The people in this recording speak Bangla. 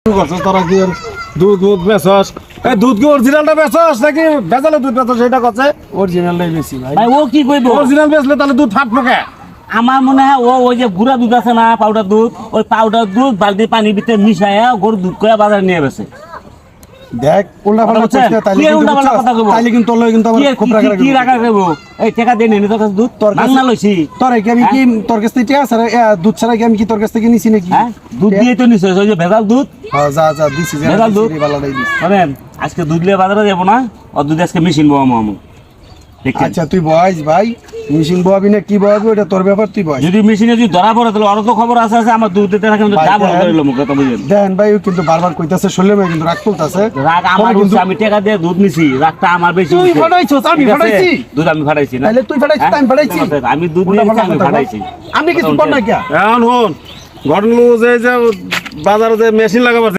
তোরা কি দুধ বেচস? এই দুধ কি অরিজিনালটা বেচস নাকি ভেজালে দুধ বেচস? সেটা কথা অরিজিনালটাই বেশি ভাই। ভাই ও কি কইব? অরিজিনাল বেচলে তাহলে দুধ ফাটবো কে? আমার মনে হয় ওই যে গুড়া দুধ আছে না, পাউডার দুধ, ওই পাউডার দুধ বালতি পানির ভিতরে মিশাইয়া গরু দুধ করে বাজারে নিয়ে গেছে। দেখ উল্টাপাল্টা করছিস না, তাইলে কিন্তু লই কিন্তু আমার খুব রাগ কি রাখা দেব? এই টাকা দিয়ে নিনি তোর কাছে দুধ তোর না লইছি। তোর কি আমি কি তোর কাছ থেকে আছে দুধ ছাড়া কি আমি কি তোর কাছ থেকে নিছি নাকি? হ্যাঁ দুধ দিয়ে তো নিছিস, ওই যে ভেজাল দুধ। হ্যাঁ যা দিছি ভেজাল দুধ ভালোটাই দিছি। শুনেন আজকে দুধ নিয়ে বাজারে যাব না, ও দুধ আজকে মেশিন বহাবো আমি। আচ্ছা তুই বয়স ভাই, মেশিন বহাবি না কি বহাবি ওটা তোর ব্যাপার, তুই বয়স। যদি মেশিনে যদি ধরা পড়ে তাহলে ওর তো খবর আছে আমার দুধ দিতে কিন্তু ডাবল করে লম কথা বুঝেন। দেন ভাই কিন্তু বারবার কইতাছে, শুনলে আমি কিন্তু রাগ তুলতাছে। রাগ আমার কিন্তু আমি টাকা দিয়ে দুধ নিছি, রাগটা আমার বেশি। তুই ফাটাইছস, আমি ফাটাইছি? দুধ আমি ফাটাইছি না। তাহলে তুই ফাটাইছিস, আমি ফাটাইছি? আমি দুধ নিয়েছি, আমি ফাটাইছি। আমি কিছু কর না কি? এখন হন ঘটনা যে বাজারে যে মেশিন লাগাবার